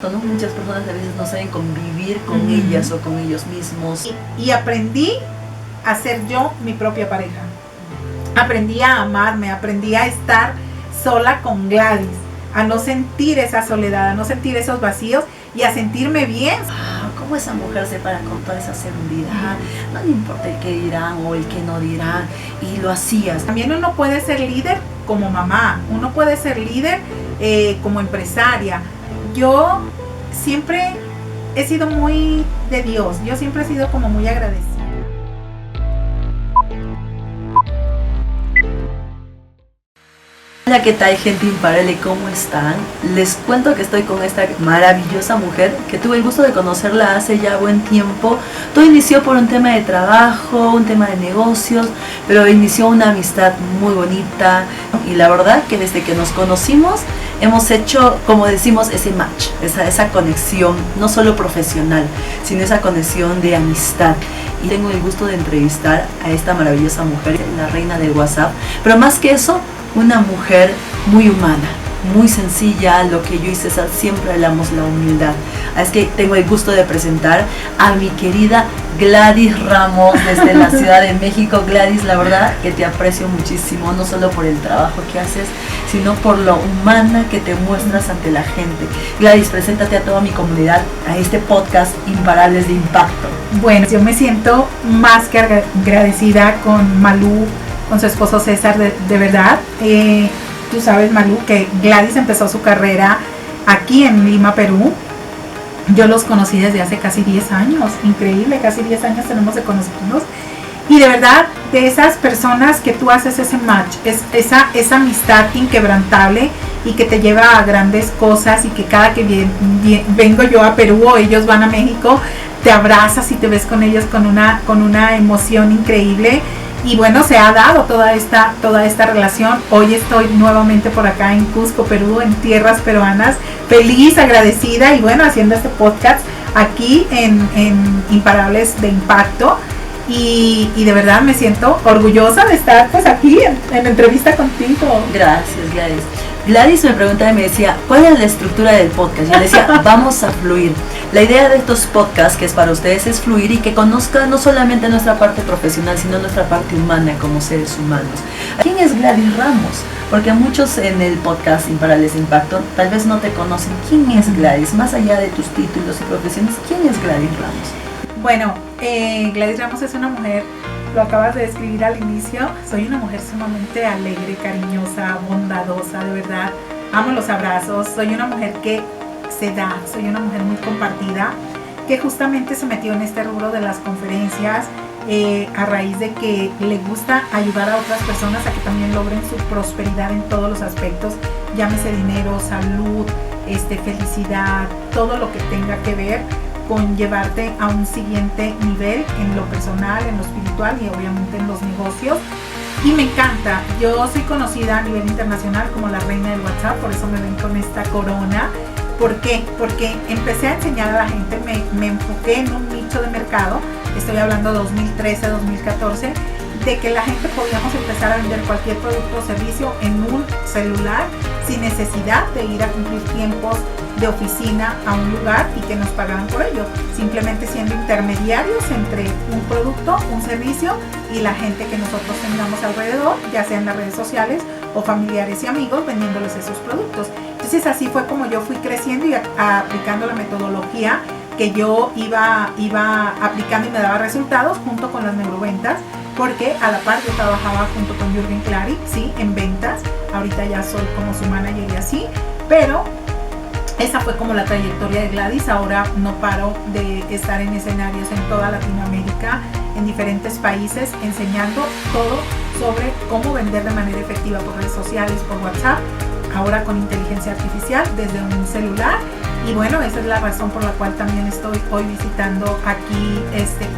¿no? Muchas personas a veces no saben convivir con ellas o con ellos mismos. Y aprendí a ser yo mi propia pareja. Aprendí a amarme, aprendí a estar sola con Gladys, a no sentir esa soledad, a no sentir esos vacíos y a sentirme bien. Cómo esa mujer se para con toda esa seguridad, no le importa el que dirán o el que no dirán, y lo hacías. También uno puede ser líder como mamá, uno puede ser líder como empresaria. Yo siempre he sido muy de Dios, yo siempre he sido como muy agradecida. Hola, ¿qué tal, gente imparable? ¿Cómo están? Les cuento que estoy con esta maravillosa mujer que tuve el gusto de conocerla hace ya buen tiempo. Todo inició por un tema de trabajo, un tema de negocios, pero inició una amistad muy bonita y la verdad que desde que nos conocimos hemos hecho, como decimos, ese match, esa conexión, no solo profesional, sino esa conexión de amistad. Y tengo el gusto de entrevistar a esta maravillosa mujer, la reina del WhatsApp, pero más que eso, una mujer muy humana, muy sencilla. Lo que yo y César siempre hablamos, la humildad. Es que tengo el gusto de presentar a mi querida Gladys Ramos desde la Ciudad de México. Gladys, la verdad que te aprecio muchísimo, no solo por el trabajo que haces, sino por lo humana que te muestras ante la gente. Gladys, preséntate a toda mi comunidad a este podcast Imparables de Impacto. Bueno, yo me siento más que agradecida con Malú, con su esposo César, de verdad. Tú sabes, Malú, que Gladys empezó su carrera aquí en Lima, Perú. Yo los conocí desde hace casi 10 años, increíble, casi 10 años tenemos de conocernos. Y de verdad, de esas personas que tú haces ese match, esa amistad inquebrantable y que te lleva a grandes cosas, y que cada que vengo yo a Perú o ellos van a México, te abrazas y te ves con ellos con una emoción increíble. Y bueno, se ha dado toda esta relación. Hoy estoy nuevamente por acá en Cusco, Perú, en tierras peruanas, feliz, agradecida y bueno, haciendo este podcast aquí en Imparables de Impacto. Y de verdad me siento orgullosa de estar pues aquí en entrevista contigo. Gracias, Gladys. Gladys me preguntaba y me decía, ¿cuál es la estructura del podcast? Yo le decía, vamos a fluir. La idea de estos podcasts que es para ustedes es fluir y que conozcan no solamente nuestra parte profesional, sino nuestra parte humana como seres humanos. ¿Quién es Gladys Ramos? Porque muchos en el podcast Imparables de Impacto tal vez no te conocen. ¿Quién es Gladys? Más allá de tus títulos y profesiones, ¿quién es Gladys Ramos? Bueno, Gladys Ramos es una mujer, lo acabas de describir al inicio, soy una mujer sumamente alegre, cariñosa, bondadosa, de verdad, amo los abrazos, soy una mujer que se da, soy una mujer muy compartida, que justamente se metió en este rubro de las conferencias a raíz de que le gusta ayudar a otras personas a que también logren su prosperidad en todos los aspectos, llámese dinero, salud, felicidad, todo lo que tenga que ver con llevarte a un siguiente nivel en lo personal, en lo espiritual y obviamente en los negocios. Y me encanta, yo soy conocida a nivel internacional como la reina del WhatsApp, por eso me ven con esta corona. ¿Por qué? Porque empecé a enseñar a la gente, me enfoqué en un nicho de mercado, estoy hablando 2013, 2014, de que la gente podíamos empezar a vender cualquier producto o servicio en un celular sin necesidad de ir a cumplir tiempos de oficina a un lugar y que nos pagaran por ello, simplemente siendo intermediarios entre un producto, un servicio y la gente que nosotros tengamos alrededor, ya sea en las redes sociales o familiares y amigos, vendiéndoles esos productos. Entonces así fue como yo fui creciendo y aplicando la metodología que yo iba aplicando y me daba resultados junto con las neuroventas, porque a la par yo trabajaba junto con Jürgen Klarik, sí, en ventas. Ahorita ya soy como su manager y así, pero esa fue como la trayectoria de Gladys. Ahora no paro de estar en escenarios en toda Latinoamérica, en diferentes países, enseñando todo sobre cómo vender de manera efectiva por redes sociales, por WhatsApp, ahora con inteligencia artificial desde un celular. Y bueno, esa es la razón por la cual también estoy hoy visitando aquí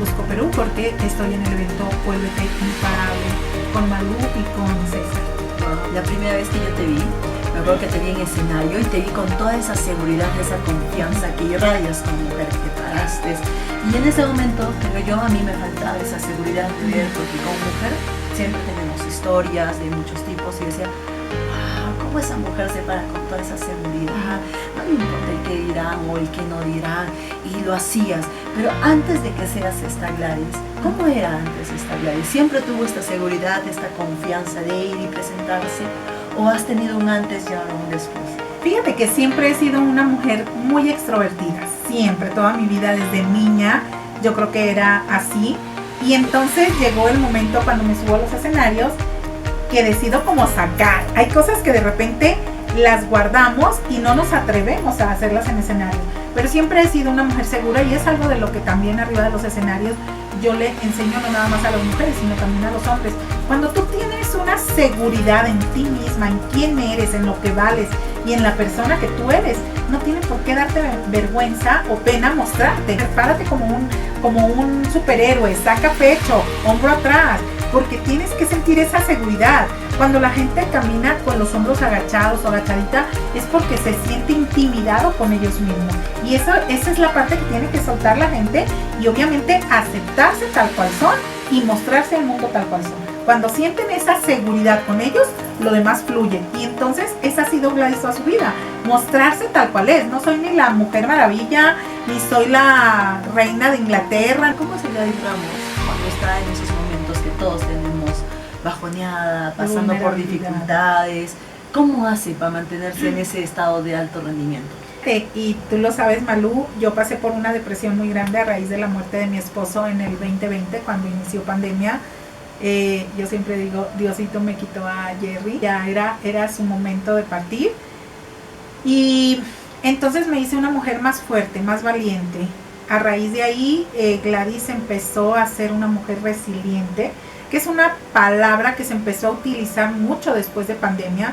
Cusco, Perú, porque estoy en el evento Vuélvete Imparable con Malú y con César. Wow, la primera vez que yo te vi, me acuerdo que te vi en escenario y te vi con toda esa seguridad, esa confianza que irradias como mujer, que paraste. Y en ese momento, a mí me faltaba esa seguridad de ver, porque como mujer siempre tenemos historias de muchos tipos y decía, wow, cómo esa mujer se para con toda esa seguridad, no me importa el que dirán o el que no dirán, y lo hacías. Pero antes de que seas esta Gladys, ¿cómo era antes esta Gladys? ¿Siempre tuvo esta seguridad, esta confianza de ir y presentarse? ¿O has tenido un antes y ahora un después? Fíjate que siempre he sido una mujer muy extrovertida, siempre, toda mi vida desde niña, yo creo que era así. Y entonces llegó el momento cuando me subo a los escenarios que decido como sacar. Hay cosas que de repente las guardamos y no nos atrevemos a hacerlas en escenario. Pero siempre he sido una mujer segura y es algo de lo que también arriba de los escenarios yo le enseño no nada más a las mujeres, sino también a los hombres. Cuando tú tienes una seguridad en ti misma, en quién eres, en lo que vales y en la persona que tú eres, no tiene por qué darte vergüenza o pena mostrarte. Prepárate como un superhéroe, saca pecho, hombro atrás, porque tienes que sentir esa seguridad. Cuando la gente camina con los hombros agachados o agachadita es porque se siente intimidado con ellos mismos. Y esa es la parte que tiene que soltar la gente y obviamente aceptarse tal cual son y mostrarse al mundo tal cual son. Cuando sienten esa seguridad con ellos, lo demás fluye. Y entonces esa ha sido Gladys toda su vida. Mostrarse tal cual es. No soy ni la Mujer Maravilla, ni soy la reina de Inglaterra. ¿Cómo es Gladys Ramos cuando está en esos momentos que todos tenemos bajoneada, pasando por dificultades? ¿Cómo hace para mantenerse en ese estado de alto rendimiento? Y tú lo sabes, Malú, yo pasé por una depresión muy grande a raíz de la muerte de mi esposo en el 2020, cuando inició pandemia. Yo siempre digo, Diosito me quitó a Jerry, ya era su momento de partir. Y entonces me hice una mujer más fuerte, más valiente. A raíz de ahí, Gladys empezó a ser una mujer resiliente, que es una palabra que se empezó a utilizar mucho después de pandemia,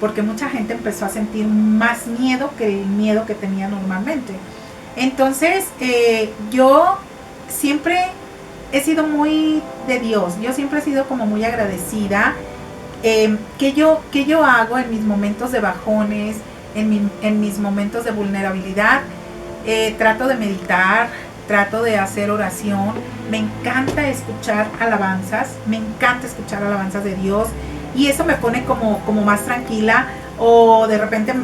porque mucha gente empezó a sentir más miedo que el miedo que tenía normalmente. Entonces, yo siempre he sido muy de Dios, yo siempre he sido como muy agradecida. ¿Qué yo hago en mis momentos de bajones, en mis momentos de vulnerabilidad? Trato de meditar, trato de hacer oración, me encanta escuchar alabanzas de Dios y eso me pone como más tranquila. O de repente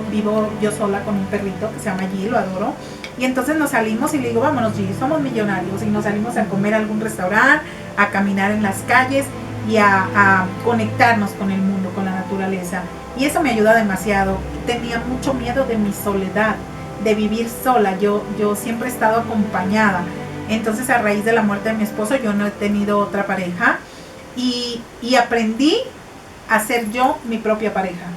vivo yo sola con un perrito que se llama G, lo adoro, y entonces nos salimos y le digo, vámonos G, somos millonarios, y nos salimos a comer a algún restaurante, a caminar en las calles y a conectarnos con el mundo, con la naturaleza, y eso me ayuda demasiado. Tenía mucho miedo de mi soledad, de vivir sola, yo siempre he estado acompañada. Entonces a raíz de la muerte de mi esposo yo no he tenido otra pareja y aprendí a ser yo mi propia pareja.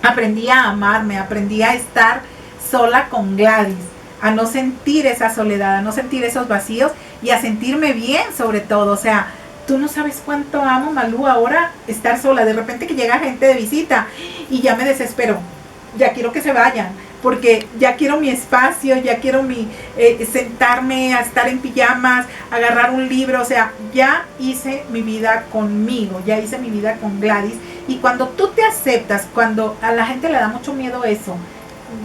Aprendí a amarme, aprendí a estar sola con Gladys, a no sentir esa soledad, a no sentir esos vacíos y a sentirme bien sobre todo. O sea, tú no sabes cuánto amo, Malú, ahora estar sola. De repente que llega gente de visita y ya me desespero, ya quiero que se vayan, porque ya quiero mi espacio, ya quiero sentarme a estar en pijamas, agarrar un libro. O sea, ya hice mi vida conmigo, ya hice mi vida con Gladys. Y cuando tú te aceptas, cuando a la gente le da mucho miedo eso,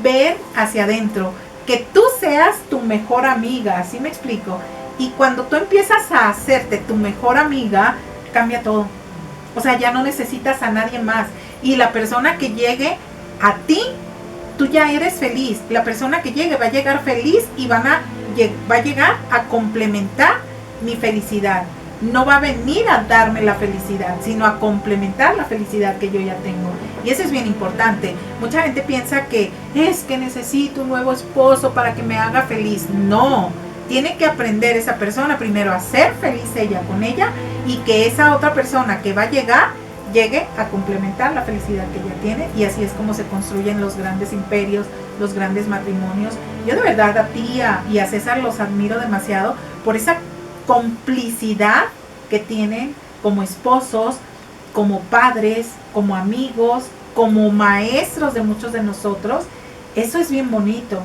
ver hacia adentro, que tú seas tu mejor amiga, ¿sí me explico? Y cuando tú empiezas a hacerte tu mejor amiga, cambia todo. O sea, ya no necesitas a nadie más. Y la persona que llegue a ti, tú ya eres feliz. La persona que llegue va a llegar feliz y va a llegar a complementar mi felicidad. No va a venir a darme la felicidad, sino a complementar la felicidad que yo ya tengo. Y eso es bien importante. Mucha gente piensa que es que necesito un nuevo esposo para que me haga feliz. No, tiene que aprender esa persona primero a ser feliz ella con ella, y que esa otra persona que va a llegue a complementar la felicidad que ella tiene. Y así es como se construyen los grandes imperios, los grandes matrimonios. Yo de verdad a ti y a César los admiro demasiado por esa complicidad que tienen como esposos, como padres, como amigos, como maestros de muchos de nosotros. Eso es bien bonito.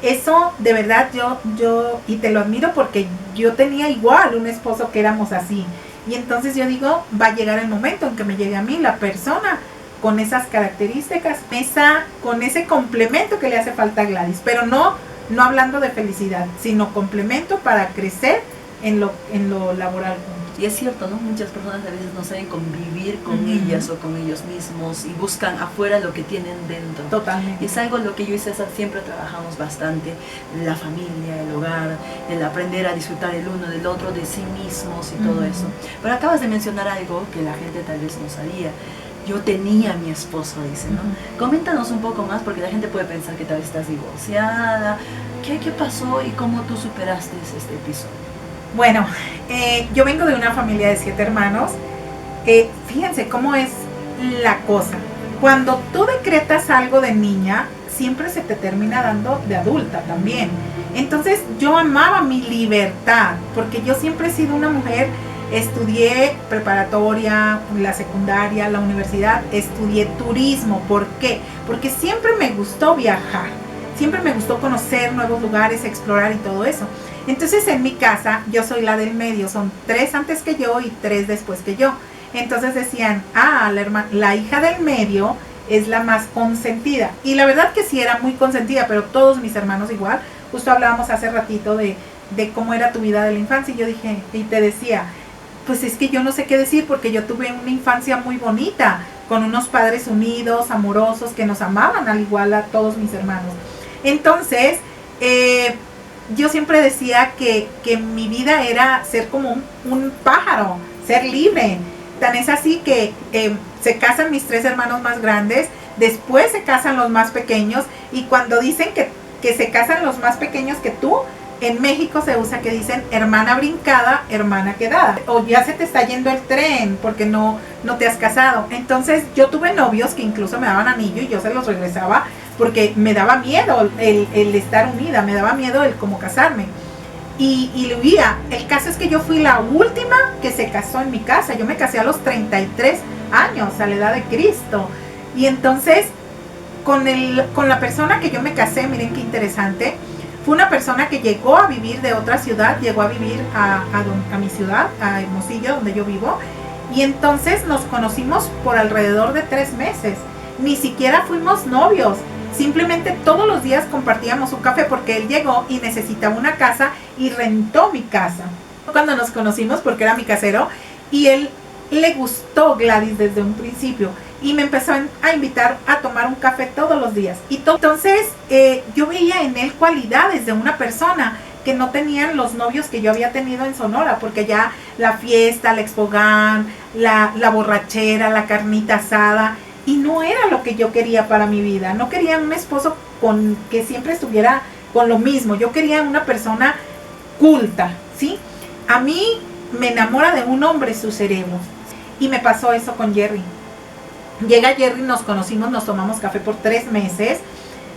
Eso de verdad yo y te lo admiro, porque yo tenía igual un esposo que éramos así. Y entonces yo digo, va a llegar el momento en que me llegue a mí la persona con esas características, con ese complemento que le hace falta a Gladys. Pero no hablando de felicidad, sino complemento para crecer en lo laboral. Y es cierto, ¿no? Muchas personas a veces no saben convivir con ellas o con ellos mismos y buscan afuera lo que tienen dentro. Totalmente. Y es algo lo que yo y César siempre trabajamos bastante, la familia, el hogar, el aprender a disfrutar el uno del otro, de sí mismos y todo eso. Pero acabas de mencionar algo que la gente tal vez no sabía. Yo tenía a mi esposo, dice, ¿no? Coméntanos un poco más, porque la gente puede pensar que tal vez estás divorciada. ¿Qué pasó y cómo tú superaste este episodio? Bueno, yo vengo de una familia de 7 hermanos. Fíjense cómo es la cosa. Cuando tú decretas algo de niña, siempre se te termina dando de adulta también. Entonces yo amaba mi libertad, porque yo siempre he sido una mujer, estudié preparatoria, la secundaria, la universidad, estudié turismo. ¿Por qué? Porque siempre me gustó viajar, siempre me gustó conocer nuevos lugares, explorar y todo eso. Entonces en mi casa yo soy la del medio, son 3 antes que yo y 3 después que yo. Entonces decían, la hija del medio es la más consentida. Y la verdad que sí era muy consentida, pero todos mis hermanos igual. Justo hablábamos hace ratito de cómo era tu vida de la infancia y yo dije, y te decía, pues es que yo no sé qué decir porque yo tuve una infancia muy bonita, con unos padres unidos, amorosos, que nos amaban al igual a todos mis hermanos. Entonces, yo siempre decía que mi vida era ser como un pájaro, ser libre. Tan es así que se casan mis 3 hermanos más grandes, después se casan los más pequeños, y cuando dicen que se casan los más pequeños que tú, en México se usa que dicen hermana brincada, hermana quedada, o ya se te está yendo el tren porque no te has casado. Entonces yo tuve novios que incluso me daban anillo y yo se los regresaba porque me daba miedo el estar unida, me daba miedo el cómo casarme. Y lo huía. El caso es que yo fui la última que se casó en mi casa. Yo me casé a los 33 años, a la edad de Cristo. Y entonces, con la persona que yo me casé, miren qué interesante, fue una persona que llegó a vivir de otra ciudad, llegó a vivir a mi ciudad, a Hermosillo, donde yo vivo. Y entonces nos conocimos por alrededor de 3 meses. Ni siquiera fuimos novios. Simplemente todos los días compartíamos un café porque él llegó y necesitaba una casa y rentó mi casa. Cuando nos conocimos, porque era mi casero, y él le gustó Gladys desde un principio y me empezó a invitar a tomar un café todos los días. Entonces yo veía en él cualidades de una persona que no tenían los novios que yo había tenido en Sonora, porque ya la fiesta, la expogán, la borrachera, la carnita asada, y no era lo que yo quería para mi vida. No quería un esposo que siempre estuviera con lo mismo. Yo quería una persona culta, ¿sí? A mí me enamora de un hombre su cerebro. Y me pasó eso con Jerry. Llega Jerry, nos conocimos, nos tomamos café por 3 meses.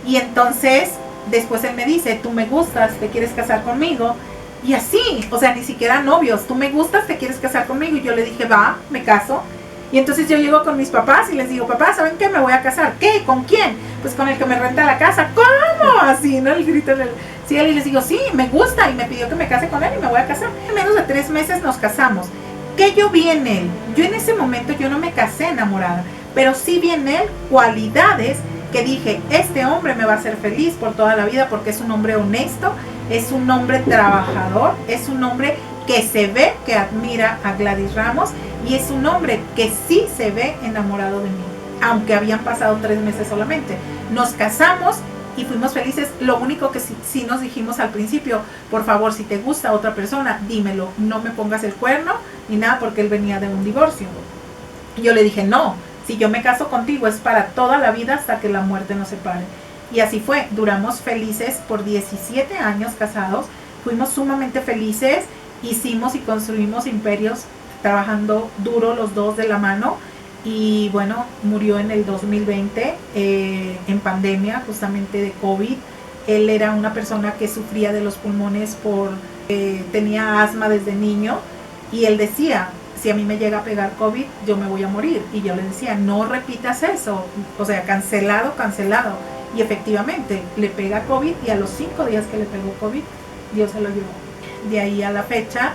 Y entonces, después él me dice, tú me gustas, ¿te quieres casar conmigo? Y así, o sea, ni siquiera novios. Tú me gustas, ¿te quieres casar conmigo? Y yo le dije, va, me caso. Y entonces yo llego con mis papás y les digo, papá, ¿saben qué? Me voy a casar. ¿Qué? ¿Con quién? Pues con el que me renta la casa. ¿Cómo? Así, ¿no? El grito del cielo. Y les digo, sí, me gusta. Y me pidió que me case con él y me voy a casar. En menos de 3 meses nos casamos. ¿Qué yo vi en él? Yo en ese momento yo no me casé enamorada, pero sí vi en él cualidades que dije, este hombre me va a hacer feliz por toda la vida porque es un hombre honesto, es un hombre trabajador, es un hombre que se ve que admira a Gladys Ramos y es un hombre que sí se ve enamorado de mí, aunque habían pasado 3 meses solamente. Nos casamos y fuimos felices. Lo único que sí nos dijimos al principio, por favor, si te gusta otra persona, dímelo, no me pongas el cuerno ni nada, porque él venía de un divorcio. Y yo le dije, no, si yo me caso contigo es para toda la vida hasta que la muerte nos separe. Y así fue, duramos felices por 17 años casados, fuimos sumamente felices, hicimos y construimos imperios trabajando duro los dos de la mano. Y bueno, murió en el 2020 en pandemia justamente de COVID. Él era una persona que sufría de los pulmones tenía asma desde niño, y él decía, si a mí me llega a pegar COVID, yo me voy a morir. Y yo le decía, no repitas eso, o sea, cancelado. Y efectivamente, le pega COVID y a los 5 días que le pegó COVID, Dios se lo llevó. De ahí a la fecha,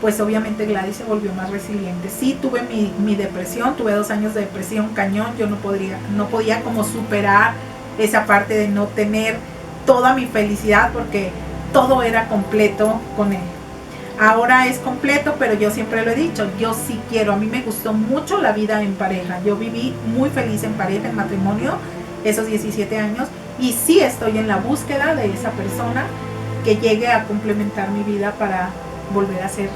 pues obviamente Gladys se volvió más resiliente. Sí, tuve mi depresión, tuve 2 años de depresión cañón. Yo no podía como superar esa parte de no tener toda mi felicidad porque todo era completo con él. ahora es completo, pero yo siempre lo he dicho, yo sí quiero, a mí me gustó mucho la vida en pareja, yo viví muy feliz en pareja, en matrimonio, esos 17 años, y sí estoy en la búsqueda de esa persona que llegue a complementar mi vida para volver a ser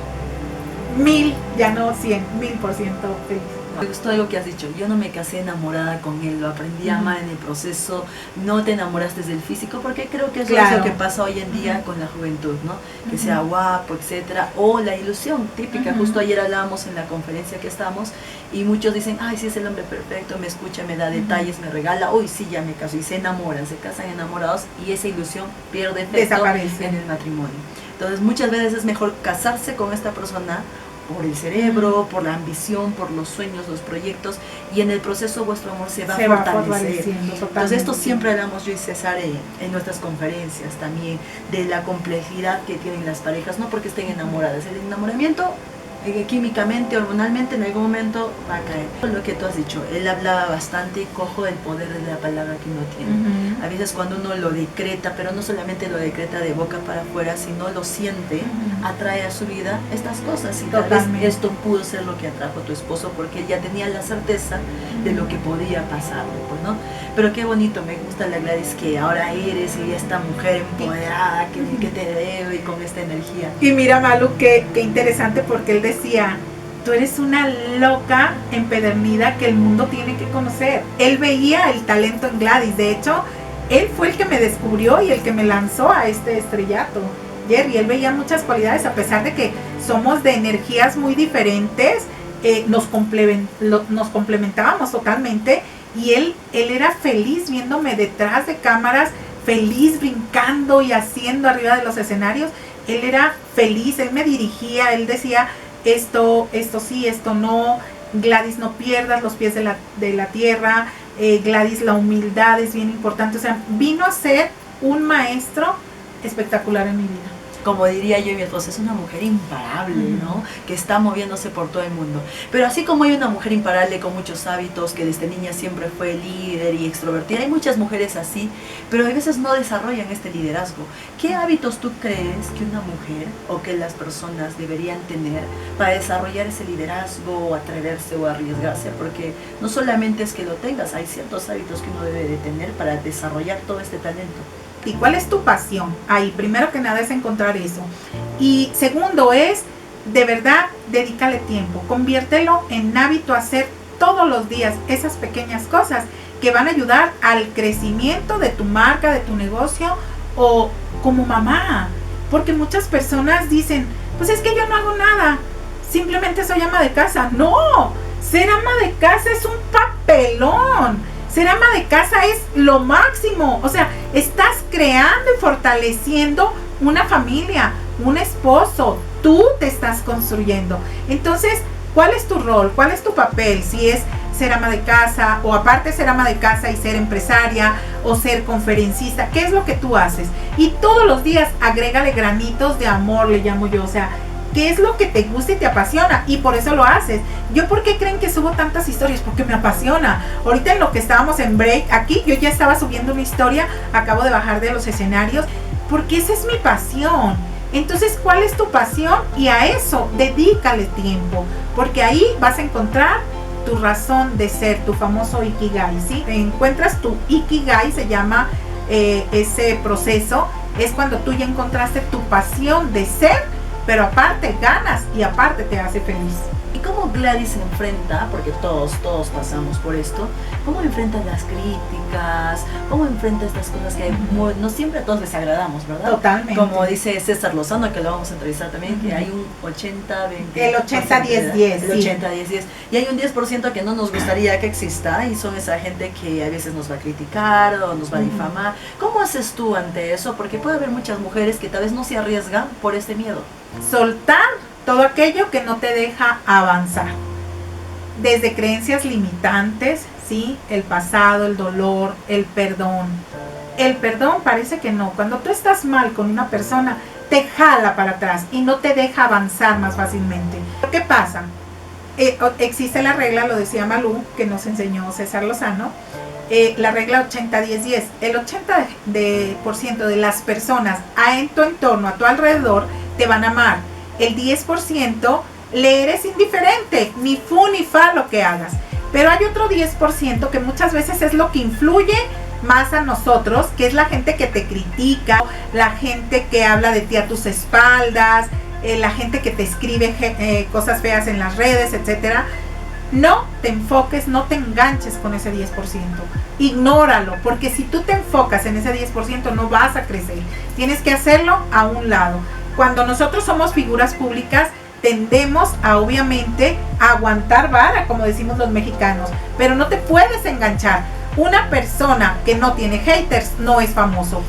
1000, ya no 100, 1000% feliz. Me gustó algo que has dicho, yo no me casé enamorada con él, lo aprendí a amar en el proceso, no te enamoraste del físico, porque creo que eso es lo que pasa hoy en día con la juventud, ¿no? Que sea guapo, etcétera, o la ilusión típica. Justo ayer hablábamos en la conferencia que estamos y muchos dicen, ay, sí, es el hombre perfecto, me escucha, me da detalles, me regala, uy, sí, ya me caso, y se enamoran, se casan enamorados y esa ilusión pierde efecto en el matrimonio. Entonces muchas veces es mejor casarse con esta persona por el cerebro, por la ambición, por los sueños, los proyectos, y en el proceso vuestro amor se va fortaleciendo. Entonces esto siempre hablamos yo y César en nuestras conferencias también, de la complejidad que tienen las parejas, no porque estén enamoradas, el enamoramiento químicamente, hormonalmente, en algún momento va a caer. Lo que tú has dicho, él hablaba bastante y cojo del poder de la palabra que uno tiene. A veces cuando uno lo decreta, pero no solamente lo decreta de boca para afuera, sino lo siente, atrae a su vida estas cosas. Y tal vez esto pudo ser lo que atrajo a tu esposo, porque él ya tenía la certeza de lo que podía pasar, pues, ¿no? Pero qué bonito, me gusta la Gladys que ahora eres y esta mujer empoderada que te veo y con esta energía. Y mira, Malu, qué interesante, porque él decía, tú eres una loca empedernida que el mundo tiene que conocer. Él veía el talento en Gladys, de hecho, él fue el que me descubrió y el que me lanzó a este estrellato. Jerry, él veía muchas cualidades, a pesar de que somos de energías muy diferentes, nos complementábamos totalmente, y él era feliz viéndome detrás de cámaras, feliz brincando y haciendo arriba de los escenarios. Él era feliz, él me dirigía, él decía, esto sí, esto no, Gladys, no pierdas los pies de la tierra, Gladys, la humildad es bien importante. O sea, vino a ser un maestro espectacular en mi vida. Como diría yo y mi esposa, es una mujer imparable, ¿no? Que está moviéndose por todo el mundo. Pero así como hay una mujer imparable con muchos hábitos, que desde niña siempre fue líder y extrovertida, hay muchas mujeres así, pero a veces no desarrollan este liderazgo. ¿Qué hábitos tú crees que una mujer o que las personas deberían tener para desarrollar ese liderazgo, o atreverse o arriesgarse? Porque no solamente es que lo tengas, hay ciertos hábitos que uno debe de tener para desarrollar todo este talento. ¿Y cuál es tu pasión? Ahí, primero que nada, es encontrar eso. Y segundo es, de verdad, dedícale tiempo. Conviértelo en hábito, hacer todos los días esas pequeñas cosas que van a ayudar al crecimiento de tu marca, de tu negocio, o como mamá. Porque muchas personas dicen, pues es que yo no hago nada, simplemente soy ama de casa. No, ser ama de casa es un papelón. Ser ama de casa es lo máximo. O sea, estás creando y fortaleciendo una familia, un esposo. Tú te estás construyendo. Entonces, ¿cuál es tu rol? ¿Cuál es tu papel? Si es ser ama de casa, o aparte ser ama de casa y ser empresaria, o ser conferencista, ¿qué es lo que tú haces? Y todos los días agrégale granitos de amor, le llamo yo. O sea, ¿qué es lo que te gusta y te apasiona? Y por eso lo haces. ¿Yo por qué creen que subo tantas historias? Porque me apasiona. Ahorita en lo que estábamos en break aquí, yo ya estaba subiendo una historia, acabo de bajar de los escenarios, porque esa es mi pasión. Entonces, ¿cuál es tu pasión? Y a eso, dedícale tiempo, porque ahí vas a encontrar tu razón de ser, tu famoso Ikigai, ¿sí? Encuentras tu Ikigai, se llama ese proceso, es cuando tú ya encontraste tu pasión de ser, pero aparte ganas y aparte te hace feliz. ¿Y cómo Gladys se enfrenta, porque todos pasamos por esto, cómo enfrenta las críticas, cómo enfrenta estas cosas que no siempre a todos les agradamos, ¿verdad? Totalmente. Como dice César Lozano, que lo vamos a entrevistar también, que hay un 80-20. El 80-10-10. El 80-10-10. Y hay un 10% que no nos gustaría que exista, y son esa gente que a veces nos va a criticar o nos va a difamar. ¿Cómo haces tú ante eso? Porque puede haber muchas mujeres que tal vez no se arriesgan por este miedo. Soltar todo aquello que no te deja avanzar, desde creencias limitantes, ¿sí? El pasado, el dolor, el perdón. El perdón parece que no. Cuando tú estás mal con una persona, te jala para atrás y no te deja avanzar más fácilmente. ¿Qué pasa? Existe la regla, lo decía Malú, que nos enseñó César Lozano, la regla 80-10-10. El 80% de las personas en tu entorno, a tu alrededor, te van a amar. el 10% le eres indiferente, ni fu ni fa lo que hagas. Pero hay otro 10% que muchas veces es lo que influye más a nosotros, que es la gente que te critica, la gente que habla de ti a tus espaldas, la gente que te escribe cosas feas en las redes, etcétera. No te enfoques, no te enganches con ese 10%. Ignóralo, porque si tú te enfocas en ese 10% no vas a crecer. Tienes que hacerlo a un lado. Cuando nosotros somos figuras públicas, tendemos a obviamente a aguantar vara, como decimos los mexicanos, pero no te puedes enganchar. Una persona que no tiene haters no es famoso.